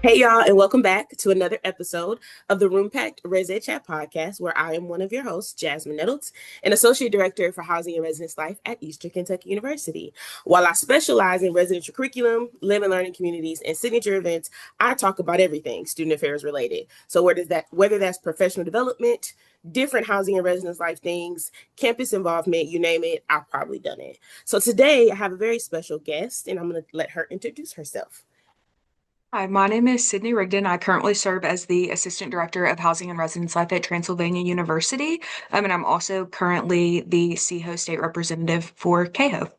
Hey y'all, and welcome back to another episode of the Roompact ResEdChat podcast, where I am one of your hosts, Jasmine Nettles, an associate director for housing and residence life at Eastern Kentucky University. While I specialize in residential curriculum, live and learning communities, and signature events, I talk about everything student affairs related. So whether that's professional development, different housing and residence life things, campus involvement, you name it, I've probably done it. So today I have a very special guest, and I'm going to let her introduce herself. Hi, my name is Sydney Rigdon. I currently serve as the Assistant Director of Housing and Residence Life at Transylvania University. And I'm also currently the CHO State Representative for CAHO.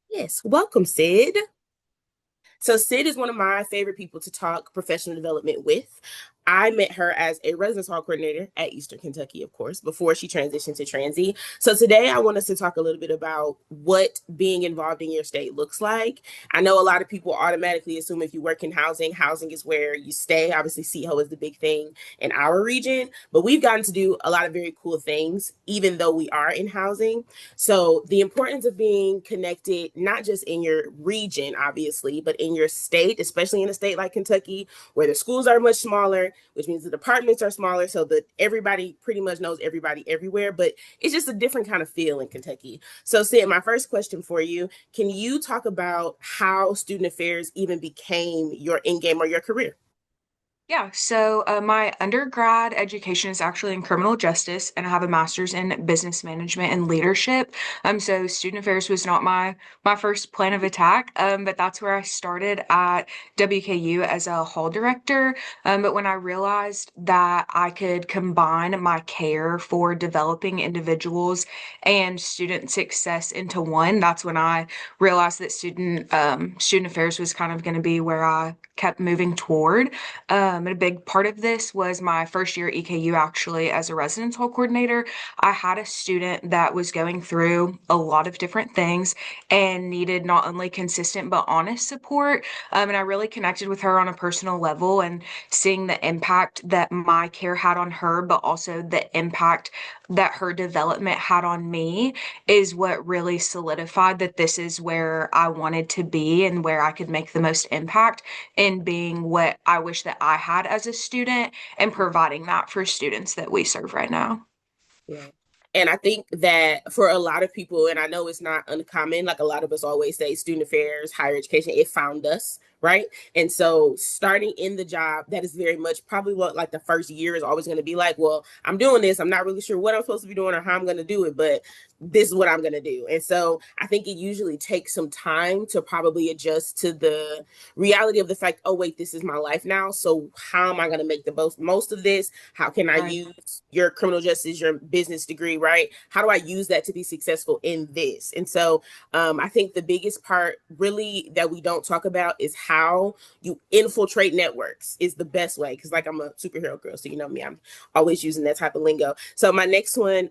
Yes, welcome, Sid. So Sid is one of my favorite people to talk professional development with. I met her as a residence hall coordinator at Eastern Kentucky, of course, before she transitioned to Transy. So today I want us to talk a little bit about what being involved in your state looks like. I know a lot of people automatically assume if you work in housing, housing is where you stay. Obviously, CHO is the big thing in our region, but we've gotten to do a lot of very cool things, even though we are in housing. So the importance of being connected, not just in your region, obviously, but in your state, especially in a state like Kentucky, where the schools are much smaller, which means the departments are smaller, so that everybody pretty much knows everybody everywhere. But it's just a different kind of feel in Kentucky. So Sid, my first question for you, can you talk about how student affairs even became your end game or your career? Yeah, so my undergrad education is actually in criminal justice, and I have a master's in business management and leadership. So student affairs was not my first plan of attack, but that's where I started at WKU as a hall director. But when I realized that I could combine my care for developing individuals and student success into one, that's when I realized that student affairs was kind of going to be where I kept moving toward. And a big part of this was my first year at EKU, actually, as a residence hall coordinator. I had a student that was going through a lot of different things and needed not only consistent but honest support. And I really connected with her on a personal level, and seeing the impact that my care had on her, but also the impact that her development had on me, is what really solidified that this is where I wanted to be and where I could make the most impact in being what I wish that I had as a student and providing that for students that we serve right now. Yeah. And I think that for a lot of people, and I know it's not uncommon, like a lot of us always say, student affairs, higher education, it found us, right? And so starting in the job, that is very much probably what like the first year is always going to be like, well, I'm doing this. I'm not really sure what I'm supposed to be doing or how I'm going to do it, but this is what I'm going to do. And so I think it usually takes some time to probably adjust to the reality of the fact, oh, wait, this is my life now. So how am I going to make the most of this? How can I Right. use your criminal justice, your business degree, right? How do I use that to be successful in this? And so I think the biggest part really that we don't talk about is how you infiltrate networks is the best way. Cause like I'm a superhero girl. So you know me, I'm always using that type of lingo. So my next one,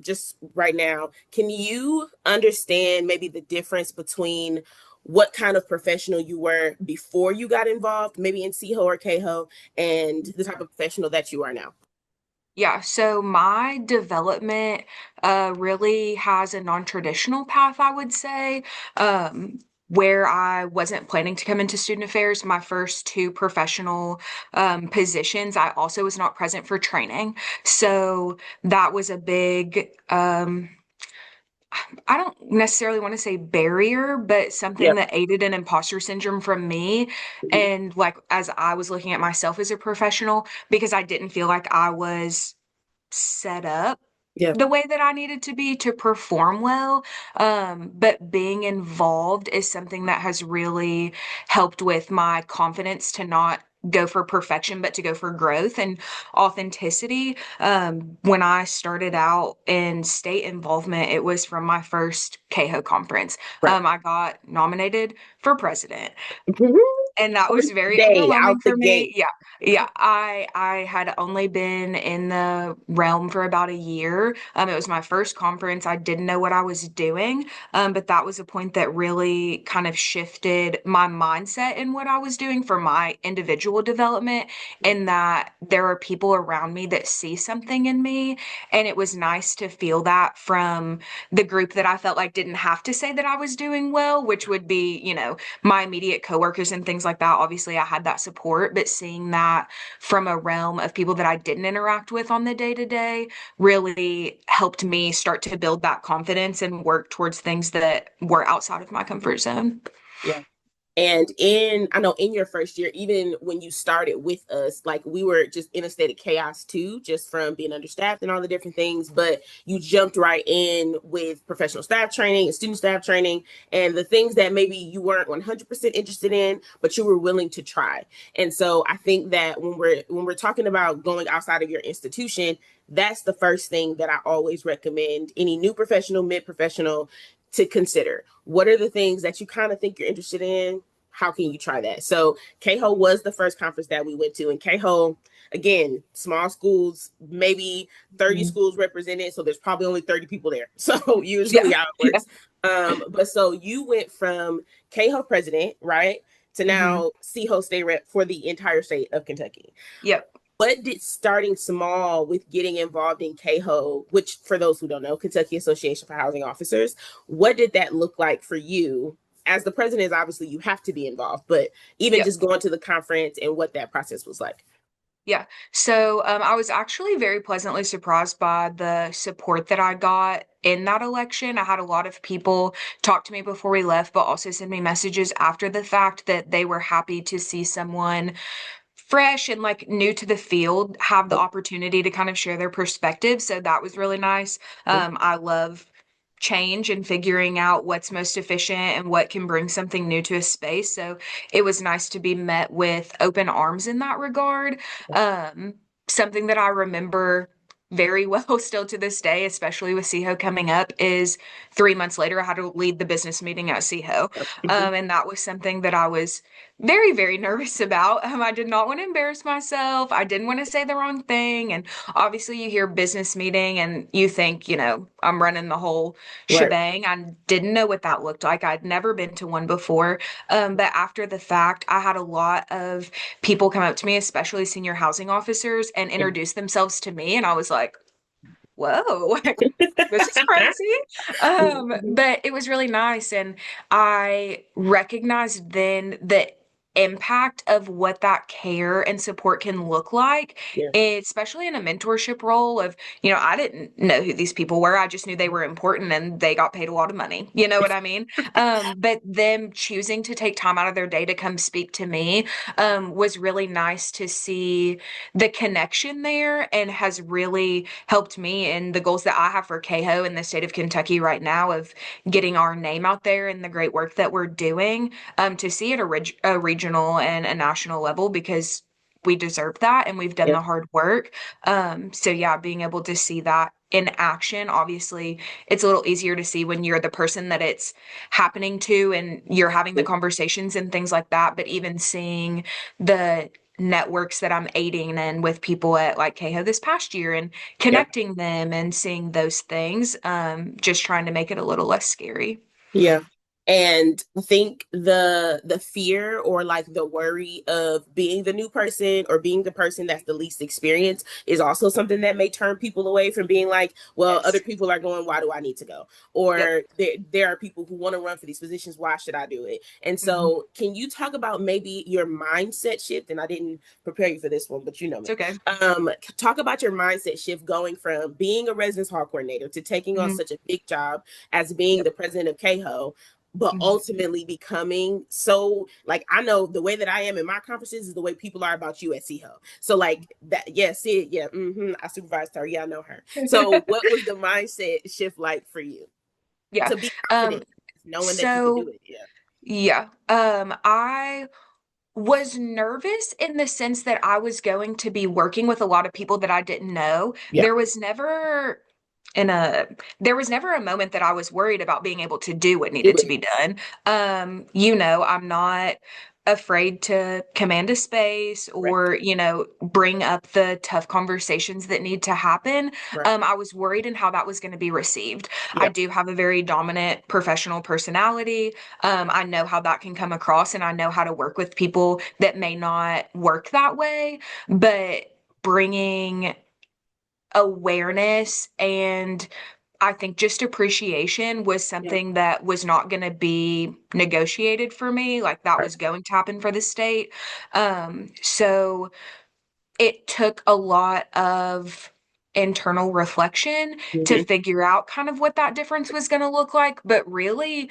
just right now, can you understand maybe the difference between what kind of professional you were before you got involved, maybe in CHO or KHO, and the type of professional that you are now? Yeah, so my development really has a non-traditional path, I would say. Where I wasn't planning to come into student affairs, my first two professional positions, I also was not present for training. So that was a big I don't necessarily want to say barrier, but something Yep. that aided an imposter syndrome from me. Mhm. And like, as I was looking at myself as a professional, because I didn't feel like I was set up Yep. the way that I needed to be to perform well. But being involved is something that has really helped with my confidence to not go for perfection, but to go for growth and authenticity. When I started out in state involvement, it was from my first KHO conference. Right. I got nominated for president, Mhm. and that was First very day overwhelming out the for gate. me. Yeah. I had only been in the realm for about a year. It was my first conference. I didn't know what I was doing. But that was a point that really kind of shifted my mindset in what I was doing for my individual development, Yeah. and that there are people around me that see something in me. And it was nice to feel that from the group that I felt like didn't have to say that I was doing well, which would be, my immediate coworkers and things things like that, obviously I had that support, but seeing that from a realm of people that I didn't interact with on the day to day really helped me start to build that confidence and work towards things that were outside of my comfort zone. Yeah. And I know in your first year, even when you started with us, like we were just in a state of chaos too, just from being understaffed and all the different things. But you jumped right in with professional staff training and student staff training and the things that maybe you weren't 100% interested in, but you were willing to try. And so I think that when we're talking about going outside of your institution, that's the first thing that I always recommend any new professional, mid professional to consider. What are the things that you kind of think you're interested in? How can you try that? So KHO was the first conference that we went to, and KHO, again, small schools, maybe 30 Mhm. schools represented, so there's probably only 30 people there. So Yeah. usually how it Yeah. works. But so you went from KHO president, right, to Hmm. now CHO state rep for the entire state of Kentucky. Yep. What did starting small with getting involved in KHO, which for those who don't know, Kentucky Association for Housing Officers, what did that look like for you? As the president, is obviously you have to be involved, but even Yep. just going to the conference and what that process was like. Yeah. So I was actually very pleasantly surprised by the support that I got in that election. I had a lot of people talk to me before we left, but also send me messages after the fact that they were happy to see someone fresh and like new to the field have the opportunity to kind of share their perspective. So that was really nice. I love change and figuring out what's most efficient and what can bring something new to a space. So it was nice to be met with open arms in that regard. Um, Something that I remember very well still to this day, especially with CHO coming up, is 3 months later, I had to lead the business meeting at CHO. And that was something that I was very, very nervous about. I did not want to embarrass myself. I didn't want to say the wrong thing. And obviously, you hear business meeting and you think, I'm running the whole Right. shebang. I didn't know what that looked like. I'd never been to one before. But after the fact, I had a lot of people come up to me, especially senior housing officers, and introduce themselves to me. And I was like, whoa, this is crazy. But it was really nice. And I recognized then the impact of what that care and support can look like, Yeah. especially in a mentorship role of, I didn't know who these people were. I just knew they were important and they got paid a lot of money. You know what I mean? But them choosing to take time out of their day to come speak to me, was really nice to see the connection there and has really helped me in the goals that I have for KHO in the state of Kentucky right now of getting our name out there and the great work that we're doing, to see it a regional and a national level because we deserve that and we've done Yeah. the hard work. So yeah, being able to see that in action, obviously it's a little easier to see when you're the person that it's happening to and you're having the Yeah. conversations and things like that. But even seeing the networks that I'm aiding in with people at like KHO this past year and Yeah. connecting them and seeing those things, just trying to make it a little less scary. Yeah. And I think the fear or like the worry of being the new person or being the person that's the least experienced is also something that may turn people away from being like, well, other Yes. people are going, why do I need to go? Yep. Or there are people who want to run for these positions, why should I do it? And Hmm. so can you talk about maybe your mindset shift? And I didn't prepare you for this one, but you know It's me. okay. Talk about your mindset shift going from being a residence hall coordinator to taking on Hmm. such a big job as being Yep. the president of KHO, but Hmm. ultimately becoming so like I know the way that I am in my conferences is the way people are about you at CHO. So like that, yeah, Sid, yeah, I supervised her, yeah, I know her. So what was the mindset shift like for you Yeah. to be Um, confident, knowing that you could do so it? Yeah, yeah. I was nervous in the sense that I was going to be working with a lot of people that I didn't know. yeah, In a there was never a moment that I was worried about being able to do what do needed to it. be done. I'm not afraid to command a space Right, or, bring up the tough conversations that need to happen. right, I was worried in how that was going to be received. I yeah, do have a very dominant professional personality. I know how that can come across and I know how to work with people that may not work that way, but bringing awareness and I think just appreciation was Yeah. something that was not going to be negotiated for me. Like that Right. was going to happen for the state. So it took a lot of internal reflection to Hmm. figure out kind of what that difference was going to look like. But really,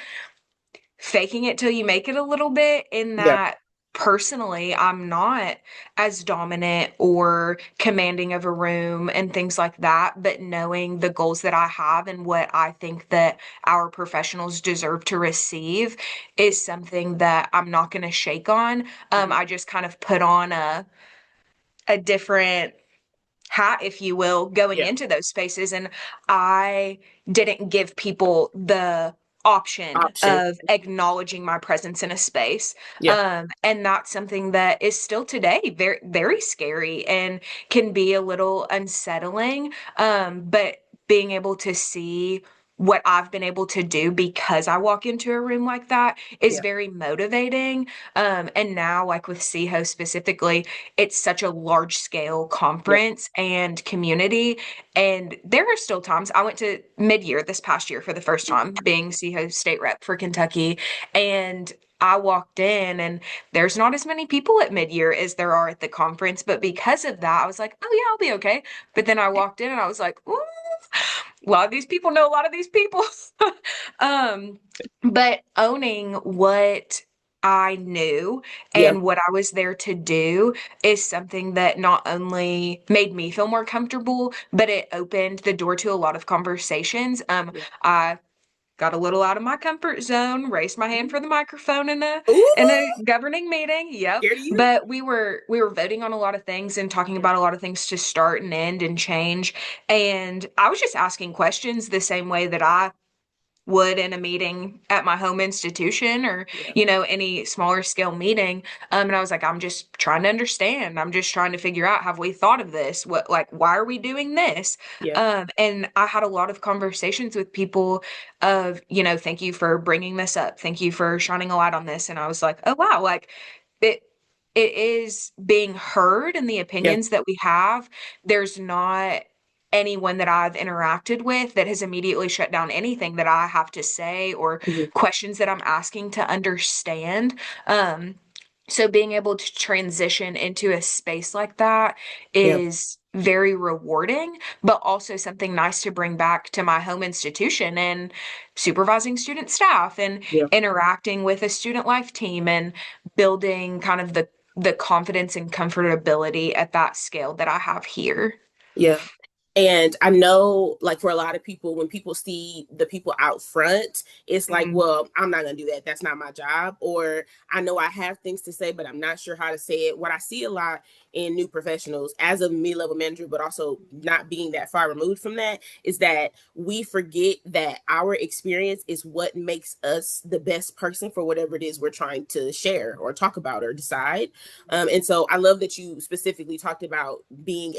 faking it till you make it a little bit in Yeah. that personally I'm not as dominant or commanding of a room and things like that, but knowing the goals that I have and what I think that our professionals deserve to receive is something that I'm not going to shake on. Hmm. I just kind of put on a different hat, if you will, going Yeah. into those spaces. And I didn't give people the option Option. of acknowledging my presence in a space. Yeah. And that's something that is still today very, very scary and can be a little unsettling. But being able to see what I've been able to do because I walk into a room like that is Yeah. very motivating. And now, like with CHO specifically, it's such a large scale Yeah. conference and community. And there are still times I went to mid year this past year for the first time being CHO state rep for Kentucky. And I walked in and there's not as many people at mid year as there are at the conference. But because of that, I was like, oh, yeah, I'll be okay. But then I walked in and I was like, ooh, a lot of these people know a lot of these people. um, but owning what I knew Yeah. and what I was there to do is something that not only made me feel more comfortable, but it opened the door to a lot of conversations. Yeah. I got a little out of my comfort zone, raised my hand for the microphone in a Ooh, governing meeting. Yep. scared of you? But we were voting on a lot of things and talking Yeah. about a lot of things to start and end and change. And I was just asking questions the same way that I would in a meeting at my home institution or Yeah. any smaller scale meeting. And I was like, I'm just trying to understand, I'm just trying to figure out, have we thought of this, what, like, why are we doing this? Yeah. And I had a lot of conversations with people of, thank you for bringing this up, thank you for shining a light on this. And I was like, oh wow, like it it is being heard in the Yeah. opinions that we have. There's not anyone that I've interacted with that has immediately shut down anything that I have to say or Hmm. questions that I'm asking to understand. Um, so being able to transition into a space like that Yeah. is very rewarding, but also something nice to bring back to my home institution and supervising student staff and Yeah. interacting with a student life team and building kind of the confidence and comfortability at that scale that I have here. Yeah. And I know, like, for a lot of people, when people see the people out front, it's like, Mhm. well, I'm not going to do that. That's not my job. Or I know I have things to say, but I'm not sure how to say it. What I see a lot in new professionals as a mid level manager, but also not being that far removed from that, is that we forget that our experience is what makes us the best person for whatever it is we're trying to share or talk about or decide. And so I love that you specifically talked about being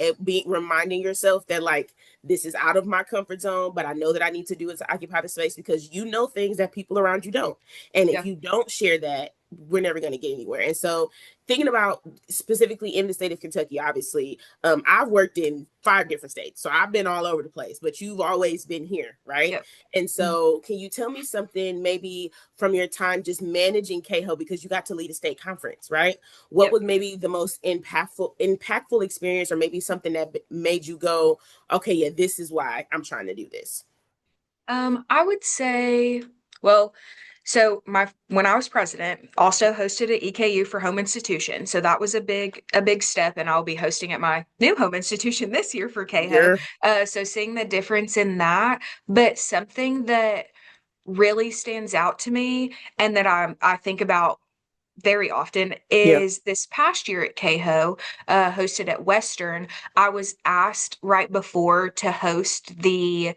reminding yourself that, like, this is out of my comfort zone, but I know that I need to do it to occupy the space, because you know things that people around you don't. And if Yeah. you don't share that, we're never going to get anywhere. And so, thinking about specifically in the state of Kentucky, obviously, I've worked in 5 different states, so I've been all over the place, but you've always been here, right? Yep. And Mhm. so, can you tell me something maybe from your time just managing KHO, because you got to lead a state conference, right? What Yep. was maybe the most impactful experience, or maybe something that made you go, okay, yeah, this is why I'm trying to do this? I would say, well, so my when I was president, also hosted at EKU for home institution. So that was a big step, and I'll be hosting at my new home institution this year for KHO. You're So seeing the difference in that, but something that really stands out to me and that I think about very often Yeah. is this past year at KHO, hosted at Western. I was asked right before to host the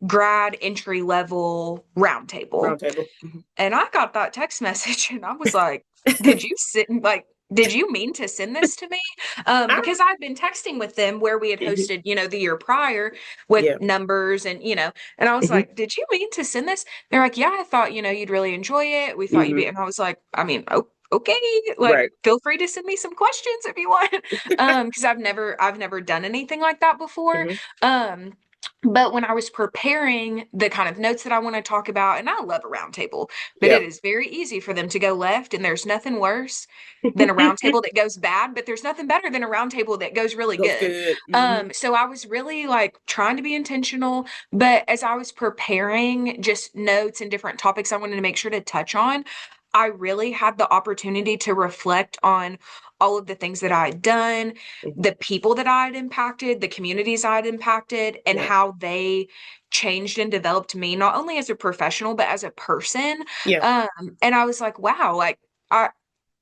grad entry level roundtable. Round table. Mhm. And I got that text message and I was like, did you sit like did you mean to send this to me? I, Because I'd been texting with them where we had mhm. hosted, the year prior with Yeah. numbers and I was Mhm. like, did you mean to send this? They're like, yeah, I thought, you'd really enjoy it. We thought you'd Mhm. be, and I was like, I mean, oh, okay, like Right. feel free to send me some questions if you want. Because I've never done anything like that before. Mhm. Um, But when I was preparing the kind of notes that I want to talk about, and I love a round table, but it Yeah. is very easy for them to go left, and there's nothing worse than a round table that goes bad, but there's nothing better than a round table that goes really Goes good. good. Hmm. So I was really like trying to be intentional, but as I was preparing just notes and different topics I wanted to make sure to touch on, I really had the opportunity to reflect on all of the things that I had done, Hmm. the people that I had impacted, the communities I had impacted, and Yeah. how they changed and developed me, not only as a professional, but as a person. Yeah. Um, and I was like, wow, like I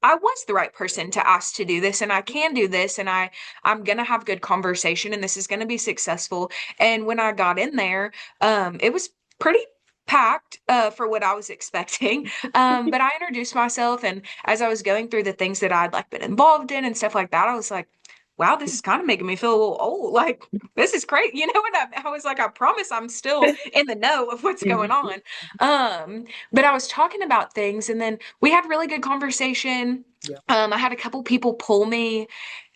I was the right person to ask to do this, and I can do this, and I'm gonna have good conversation, and this is gonna be successful. And when I got in there, it was pretty packed for what I was expecting. But I introduced myself, and as I was going through the things that I'd like been involved in and stuff like that, I was like, wow, this is kind of making me feel a little old. Like, this is great. You know what? I was like, I promise I'm still in the know of what's going Mhm. on. But I was talking about things, and then we had really good conversation. Yeah. I had a couple people pull me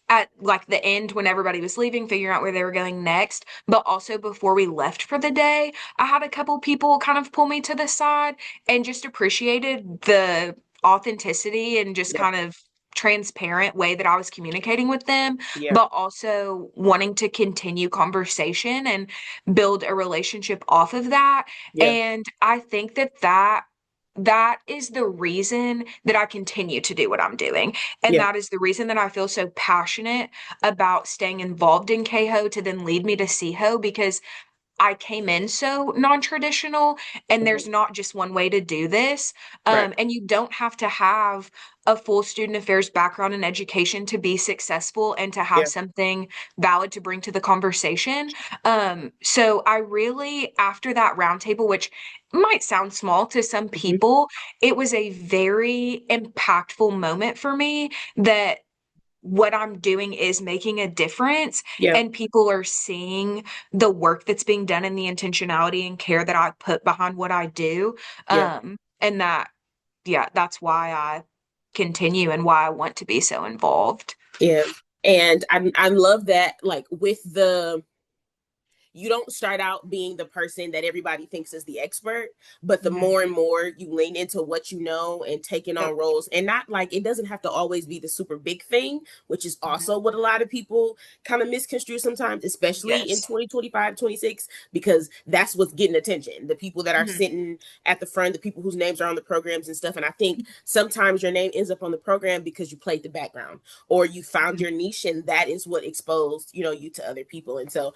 at like the end when everybody was leaving, figuring out where they were going next. But also before we left for the day, I had a couple people kind of pull me to the side and just appreciated the authenticity and just Yeah. kind of transparent way that I was communicating with them, Yeah. but also wanting to continue conversation and build a relationship off of that. Yeah. And I think that is the reason that I continue to do what I'm doing. And Yeah. that is the reason that I feel so passionate about staying involved in KHO to then lead me to CHO, because I came in so non-traditional, and there's Mhm. not just one way to do this. Right. And you don't have to have a full student affairs background in education to be successful and to have Yeah. something valid to bring to the conversation. So I really, after that roundtable, which might sound small to some Hmm. people, it was a very impactful moment for me that what I'm doing is making a difference, Yeah. and people are seeing the work that's being done and the intentionality and care that I put behind what I do. Yeah. And that, yeah, that's why I continue and why I want to be so involved. Yeah. And I love that, like with the you don't start out being the person that everybody thinks is the expert, but the Mhm. more and more you lean into what you know and taking Yep. on roles, and not like it doesn't have to always be the super big thing, which is Mhm. also what a lot of people kind of misconstrue sometimes, especially in Yes. 2025, 26, because that's what's getting attention. The people that are Mhm. sitting at the front, the people whose names are on the programs and stuff. And I think sometimes your name ends up on the program because you played the background or you found Mhm. your niche, and that is what exposed, you to other people. And so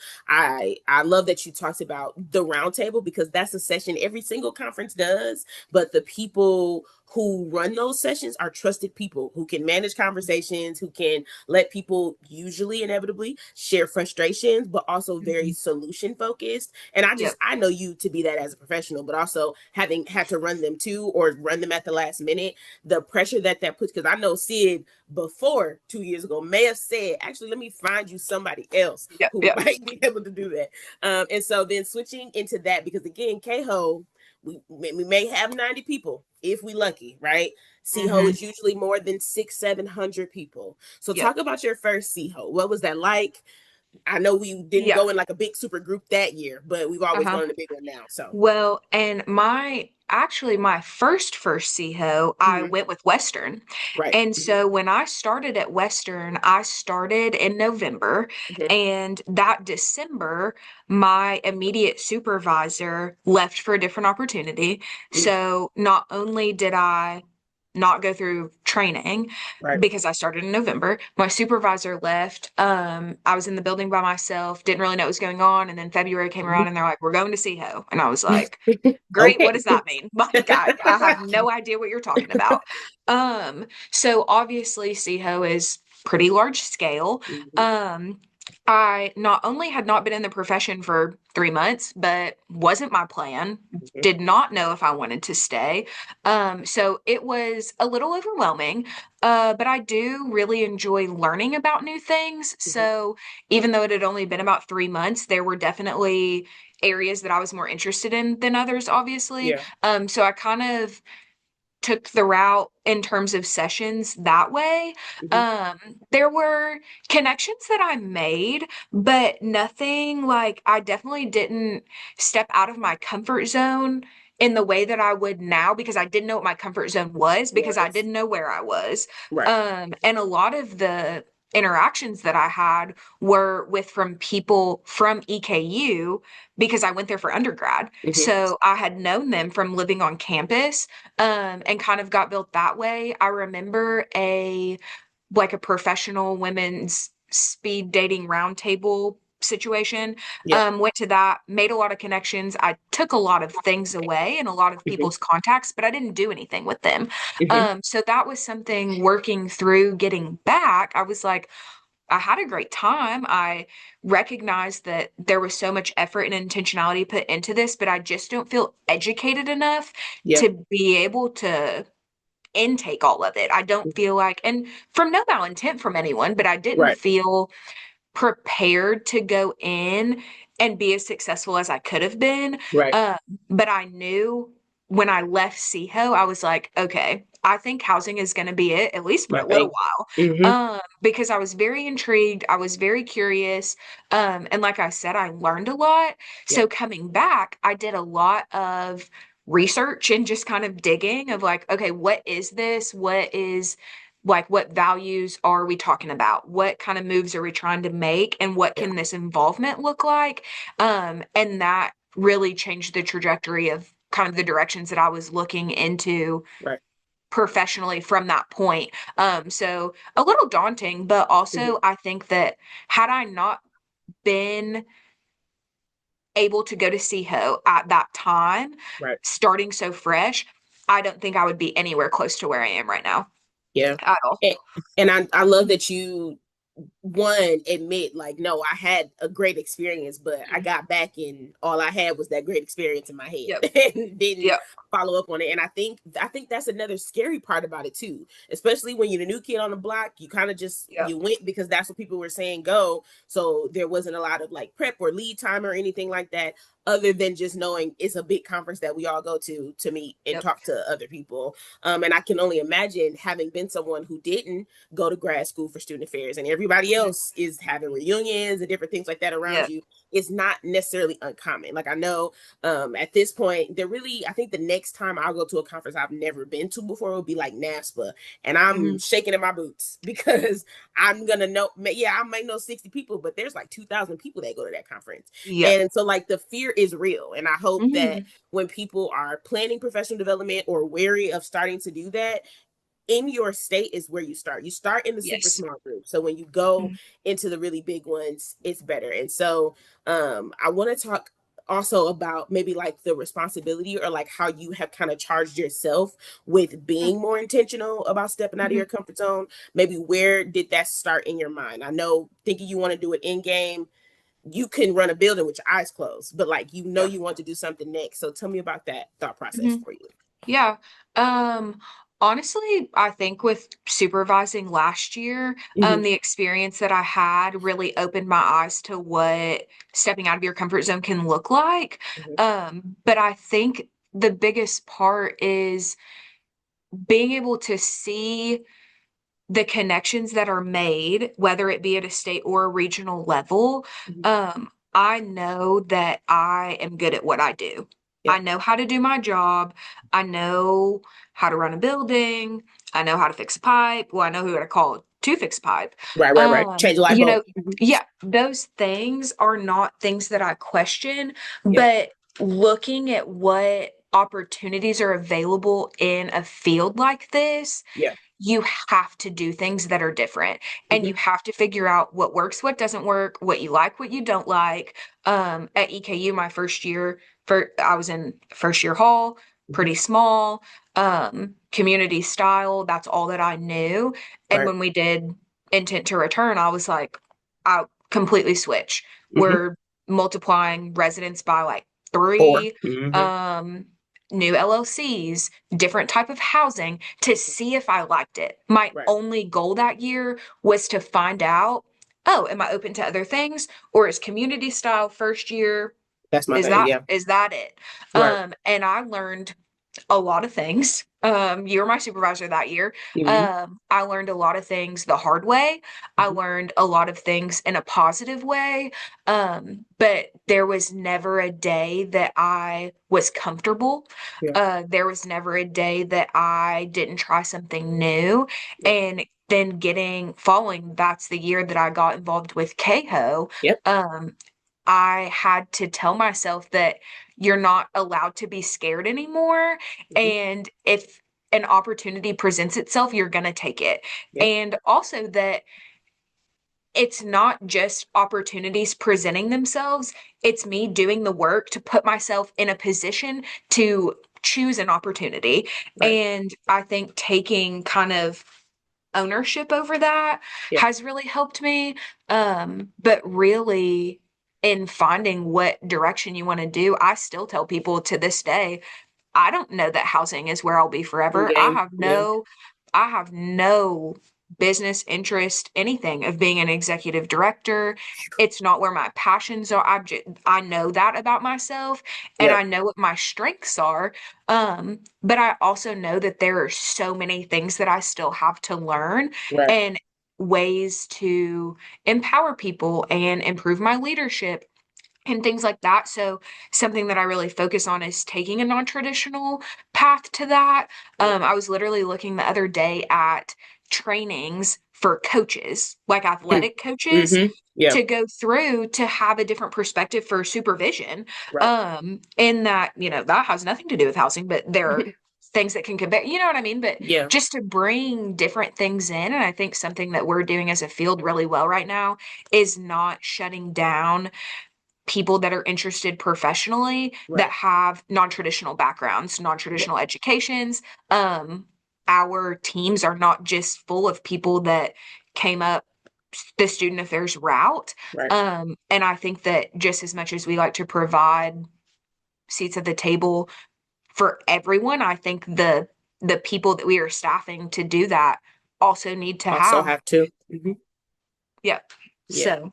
I love that you talked about the roundtable, because that's a session every single conference does. But the people who run those sessions are trusted people who can manage conversations, who can let people usually inevitably share frustrations, but also very Mhm. solution focused. And Yep. I know you to be that as a professional, but also having had to run them too, or run them at the last minute, the pressure that puts. Because I know Sid before 2 years ago may have said, actually, let me find you somebody else Yep. who Yep. might be able to do that. And so then switching into that, because again, KHO, we may have 90 people if we lucky, right? CHO Mhm. is usually more than 600-700 people. So Yep. talk about your first CHO. What was that like? I know we didn't Yeah. go in like a big super group that year, but we've always Uh-huh. gone in a big one now. So Well, and my first CHO, I mhm. went with Western. Right. And so when I started at Western, I started in November, Mhm. and that December, my immediate supervisor left for a different opportunity. Mhm. So not only did I not go through training Right. because I started in November, my supervisor left. I was in the building by myself, didn't really know what was going on. And then February came around, Mhm. and they're like, we're going to CHO. And I was like, great, what Okay. does that mean? Like, I have no idea what you're talking about. So obviously CHO is pretty large scale. Mhm. Um, I not only had not been in the profession for 3 months, but wasn't my plan, Mhm. did not know if I wanted to stay. So it was a little overwhelming, but I do really enjoy learning about new things. Mhm. So even though it had only been about 3 months, there were definitely areas that I was more interested in than others, obviously. Yeah. So I kind of took the route in terms of sessions that way. Hmm. There were connections that I made, but nothing like I definitely didn't step out of my comfort zone in the way that I would now because I didn't know what my comfort zone was because I Was didn't know where I was. right. And a lot of the interactions that I had were with from people from EKU because I went there for undergrad. Hmm. So I had known them from living on campus, and kind of got built that way. I remember a professional women's speed dating roundtable situation. Yep. Went to that, made a lot of connections. I took a lot of things away and a lot of Hmm. people's contacts, but I didn't do anything with them. Hmm. So that was something working through getting back. I was like, I had a great time. I recognized that there was so much effort and intentionality put into this, but I just don't feel educated enough Yeah. to be able to intake all of it. I don't feel like, and from no malintent from anyone, but I didn't Right. feel prepared to go in and be as successful as I could have been. Right. Um, but I knew when I left CHO, I was like, okay, I think housing is going to be it, at least for My a little thing. while. Hmm. Because I was very intrigued. I was very curious. And like I said, I learned a lot. Yep. So coming back, I did a lot of research and just kind of digging of like, okay, what is this? What is like what values are we talking about? What kind of moves are we trying to make? And what Yeah. can this involvement look like? And that really changed the trajectory of kind of the directions that I was looking into Right. professionally from that point. So a little daunting, but Hmm. also I think that had I not been able to go to CHO at that time, Right. starting so fresh, I don't think I would be anywhere close to where I am right now Yeah. at all. And, and I love that you one admit like no, I had a great experience, but I Mhm. got back and all I had was that great experience in my Yep. head and didn't Yep. follow up on it. And I think that's another scary part about it too, especially when you're the new kid on the block. You kind of just Yep. you went because that's what people were saying go, so there wasn't a lot of like prep or lead time or anything like that, other than just knowing it's a big conference that we all go to meet and Yep. talk to other people. And I can only imagine, having been someone who didn't go to grad school for student affairs and everybody Mhm. else is having reunions and different things like that around Yep. you, it's not necessarily uncommon. Like I know, at this point, I think the next time I'll go to a conference I've never been to before will be like NASPA, and I'm Mhm. shaking in my boots because I'm gonna know. Yeah, I might know 60 people, but there's like 2,000 people that go to that conference, Yep. and so like the fear is real. And I hope that Mhm. when people are planning professional development or wary of starting to do that, in your state is where you start. You start in the super Yes. small group. So when you go Mhm. into the really big ones, it's better. And so I want to talk also about maybe like the responsibility or like how you have kind of charged yourself with being more intentional about stepping out of Mhm. your comfort zone. Maybe where did that start in your mind? I know thinking you want to do it in game, you can run a building with your eyes closed, but like Yep. you want to do something next. So tell me about that thought process Mhm. for you. Yeah. Um, Honestly, I think with supervising last year, Hmm. the experience that I had really opened my eyes to what stepping out of your comfort zone can look like. Hmm. But I think the biggest part is being able to see the connections that are made, whether it be at a state or a regional level. Hmm. I know that I am good at what I do. I Yep. know how to do my job. I know how to run a building. I know how to fix a pipe. Well, I know who to call to fix a pipe. Right, right, right. Change a light You bulb. know, Mhm. yeah, those things are not things that I question, Yep. but looking at what opportunities are available in a field like this, Yeah. you have to do things that are different and Hmm. you have to figure out what works, what doesn't work, what you like, what you don't like. At EKU, my first year, I was in first year hall, Hmm. pretty small, community style. That's all that I knew. And Right. when we did intent to return, I was like, I completely switch. Hmm. We're multiplying residents by like Four. three. Hmm. Um, New LLCs, different type of housing to see if I liked it. My Right. only goal that year was to find out, oh, am I open to other things or is community style first year That's my is thing. that Yeah. is that it? Right. And I learned a lot of things. You were my supervisor that year. Hmm. I learned a lot of things the hard way. I Hmm. learned a lot of things in a positive way. But there was never a day that I was comfortable. Yeah. There was never a day that I didn't try something new. Yeah. And then following, that's the year that I got involved with KHO. Yep. Um, I had to tell myself that you're not allowed to be scared anymore. Hmm. And if an opportunity presents itself, you're going to take it. Yep. And also that it's not just opportunities presenting themselves, it's me doing the work to put myself in a position to choose an opportunity. Right. And I think taking kind of ownership over that Yeah. has really helped me. But really, in finding what direction you want to do, I still tell people to this day, I don't know that housing is where I'll be In forever. game. Yeah. I have no business interest, anything of being an executive director. It's not where my passions are. I know that about myself and I Yep. know what my strengths are. But I also know that there are so many things that I still have to learn Right. and ways to empower people and improve my leadership and things like that. So something that I really focus on is taking a non-traditional path to that. Yep. I was literally looking the other day at trainings for coaches, like athletic coaches, Mm-hmm. Yeah. to go through to have a different perspective for supervision. Right. In that, that has nothing to do with housing, but there are things that can compare, you know what I mean? But Yeah. just to bring different things in. And I think something that we're doing as a field really well right now is not shutting down people that are interested professionally that Right. have non-traditional backgrounds, Yeah. non-traditional educations. Um, our teams are not just full of people that came up the student affairs route. Right. And I think that just as much as we like to provide seats at the table for everyone, I think the people that we are staffing to do that also need to Also have, have to. Hmm. yeah. Yeah. So,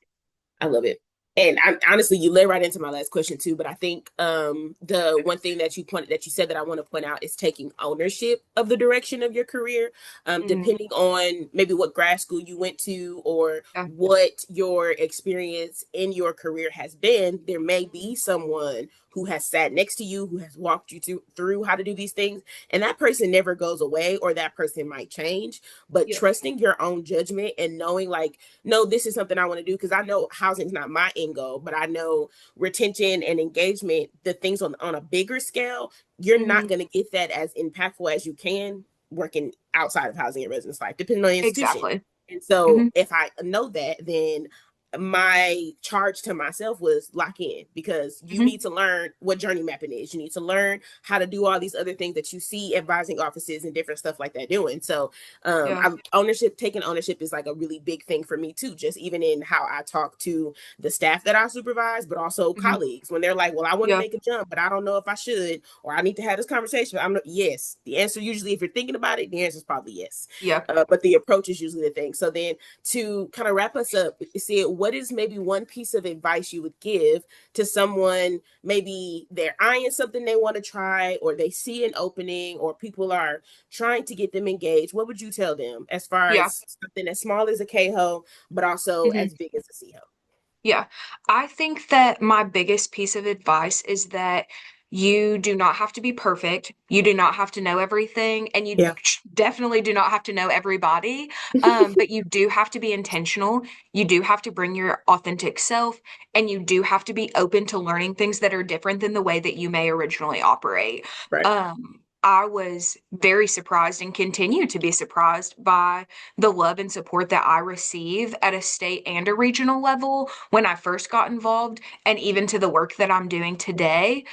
I love it. And honestly, you led right into my last question too. But I think the one thing that you said that I want to point out is taking ownership of the direction of your career, mhm, depending on maybe what grad school you went to or yeah. what your experience in your career has been. There may be Mhm. someone who has sat next to you, who has walked you through how to do these things, and that person never goes away, or that person might change. But Yeah. trusting your own judgment and knowing, like, no, this is something I want to do, because I know housing is not my end goal, but I know retention and engagement, the things on a bigger scale, you're not Mhm. going to get that as impactful as you can working outside of housing and residence life, depending on the institution. Exactly. And so Mhm. if I know that, then my charge to myself was lock in, because you Mhm. need to learn what journey mapping is. You need to learn how to do all these other things that you see advising offices and different stuff like that doing. So Yeah. taking ownership is like a really big thing for me too, just even in how I talk to the staff that I supervise, but also Mhm. colleagues when they're like, well, I want to Yeah. make a jump, but I don't know if I should, or I need to have this conversation. I'm not, yes, the answer usually, if you're thinking about it, the answer is probably yes. Yeah. But the approach is usually the thing. So then, to kind of wrap us up, see, what is maybe one piece of advice you would give to someone, maybe they're eyeing something they want to try, or they see an opening, or people are trying to get them engaged? What would you tell them as far Yeah. as something as small as a KHO, but also Mhm. as big as a CHO? Yeah. I think that my biggest piece of advice is that you do not have to be perfect. You do not have to know everything, and you Yeah. definitely do not have to know everybody. But you do have to be intentional. You do have to bring your authentic self, and you do have to be open to learning things that are different than the way that you may originally operate. Right. I was very surprised and continue to be surprised by the love and support that I receive at a state and a regional level when I first got involved, and even to the work that I'm doing today.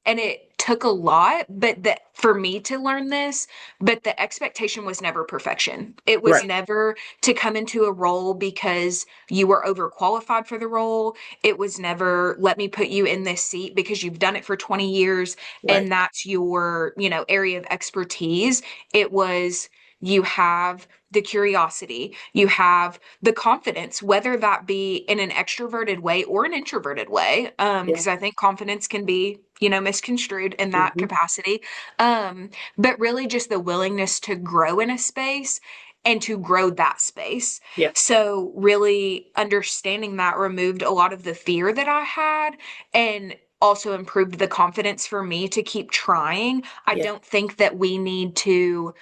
And it took a lot, but that for me to learn this, but the expectation was never perfection. It was Right. never to come into a role because you were overqualified for the role. It was never, let me put you in this seat because you've done it for 20 years Right. and that's your, area of expertise. It was, you have the curiosity, you have the confidence, whether that be in an extroverted way or an introverted way. Yeah. Because I think confidence can be, misconstrued in that Hmm. capacity. But really just the willingness to grow in a space and to grow that space. Yeah. So really understanding that removed a lot of the fear that I had and also improved the confidence for me to keep trying. I Yeah. don't think that we need to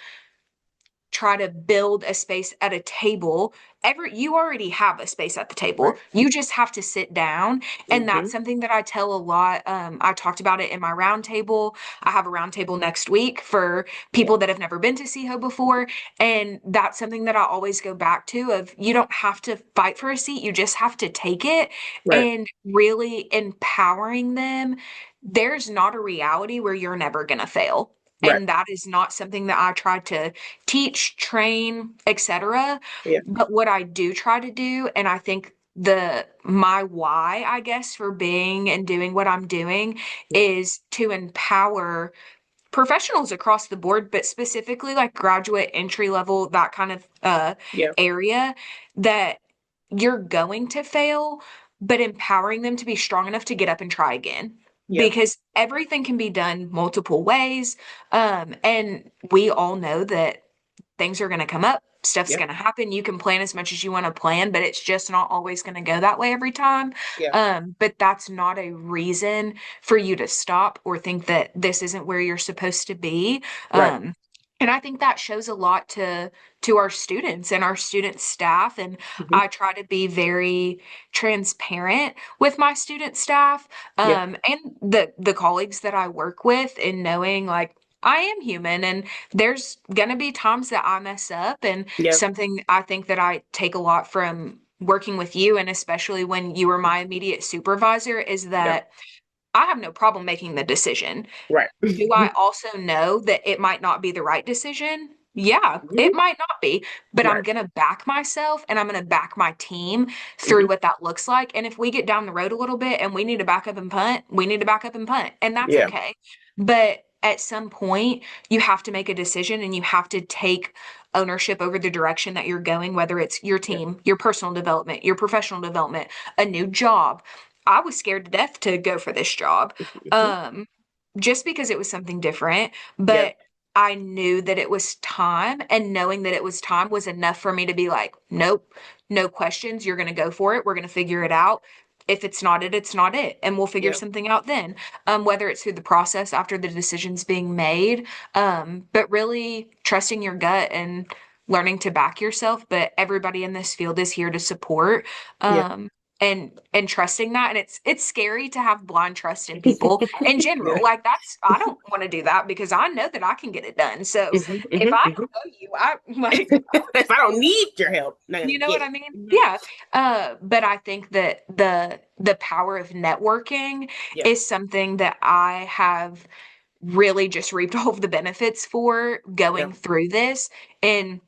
try to build a space at a table. You already have a space at the table. Right. You just have to sit down. And Hmm. that's something that I tell a lot. I talked about it in my roundtable. I have a roundtable next week for Yeah. people that have never been to CHO before. And that's something that I always go back to of you don't have to fight for a seat, you just have to take it, Right. and really empowering them. There's not a reality where you're never going to fail. Right. And that is not something that I try to teach, train, etc. Yeah. But what I do try to do, and I think the my why, I guess, for being and doing what I'm doing Yeah. is to empower professionals across the board, but specifically like graduate entry level, that kind of Yeah. area that you're going to fail, but empowering them to be strong enough to get up and try again. Yeah. Because everything can be done multiple ways. And we all know that things are going to come up, stuff's Yeah. going to happen. You can plan as much as you want to plan, but it's just not always going to go that way every time. Yeah. But that's not a reason for you to stop or think that this isn't where you're supposed to be. Right. Um, and I think that shows a lot to our students and our student staff. And Hmm. I try to be very transparent with my student staff, Yeah. and the colleagues that I work with, in knowing like I am human and there's gonna be times that I mess up. And Yeah. something I think that I take a lot from working with you, and especially when you were my immediate supervisor, is Yeah. that I have no problem making the decision. Right. Do I also know that it might not be the right decision? Yeah, it Hmm. might not be, but I'm Right. going to back myself and I'm going to back my team Hmm. through what that looks like. And if we get down the road a little bit and we need to back up and punt, we need to back up and punt, and that's Yeah. okay. But at some point, you have to make a decision and you have to take ownership over the direction that you're going, whether it's your Yeah. team, your personal development, your professional development, a new job. I was scared to death to go for this job. Hmm. Um, just because it was something different, Yeah. but I knew that it was time, and knowing that it was time was enough for me to be like, nope, no questions. You're going to go for it. We're going to figure it out. If it's not it, it's not it. And we'll figure Yeah. something out then. Whether it's through the process after the decision's being made, but really trusting your gut and learning to back yourself. But everybody in this field is here to support. Yeah. Um, and trusting that, and it's scary to have blind trust in people in Yeah. general. Like that's, I don't want to do that because I know that I can get it done. So Hmm. if Hmm. I Hmm. don't know you, I like, If I don't need your help, I'm not gonna you know get what it. I mean? Hmm. Yeah. But I think that the power of networking Yeah. is something that I have really just reaped all of the benefits for Yeah. going through this. And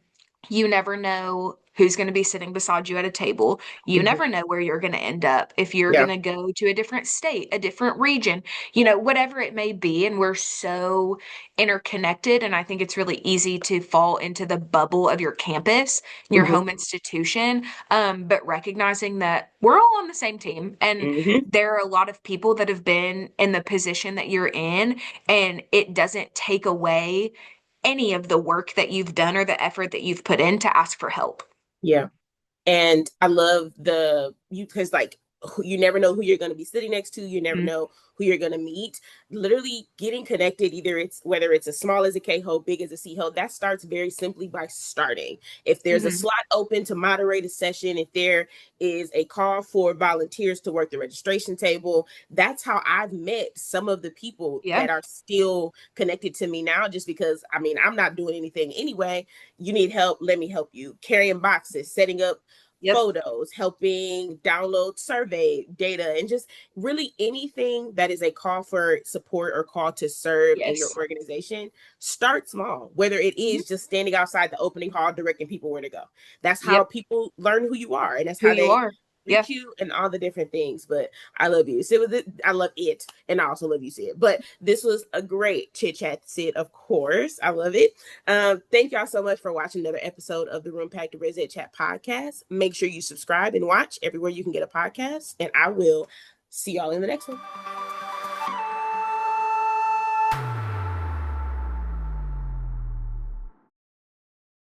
you never know who's going to be sitting beside you at a table. You Hmm. never know where you're going to end up. If you're Yeah. going to go to a different state, a different region, whatever it may be. And we're so interconnected. And I think it's really easy to fall into the bubble of your campus, your Hmm. home institution. But recognizing that we're all on the same team, and Hmm. there are a lot of people that have been in the position that you're in, and it doesn't take away any of the work that you've done or the effort that you've put in to ask for help. Yeah. And I love because like you never know who you're going to be sitting next to. You never Mhm. know who you're going to meet. Literally getting connected, either it's whether it's as small as a K hole, big as a C hole, that starts very simply by starting. If there's a Mhm. slot open to moderate a session, if there is a call for volunteers to work the registration table, that's how I've met some of the people Yeah. that are still connected to me now, just because I mean, I'm not doing anything anyway. You need help, let me help you. Carrying boxes, setting up Yep. photos, helping download survey data, and just really anything that is a call for support or call to serve in your Yes. organization. Start small, whether it Mhm. is just standing outside the opening hall directing people where to go. That's how Yep. people learn who you are, and that's Who how you they are. Yeah. cute and all the different things. But I love you. Sid, I love it. And I also love you, Sid. But this was a great chit chat, Sid, of course. I love it. Thank y'all so much for watching another episode of the Roompact to ResEdChat podcast. Make sure you subscribe and watch everywhere you can get a podcast. And I will see y'all in the next one.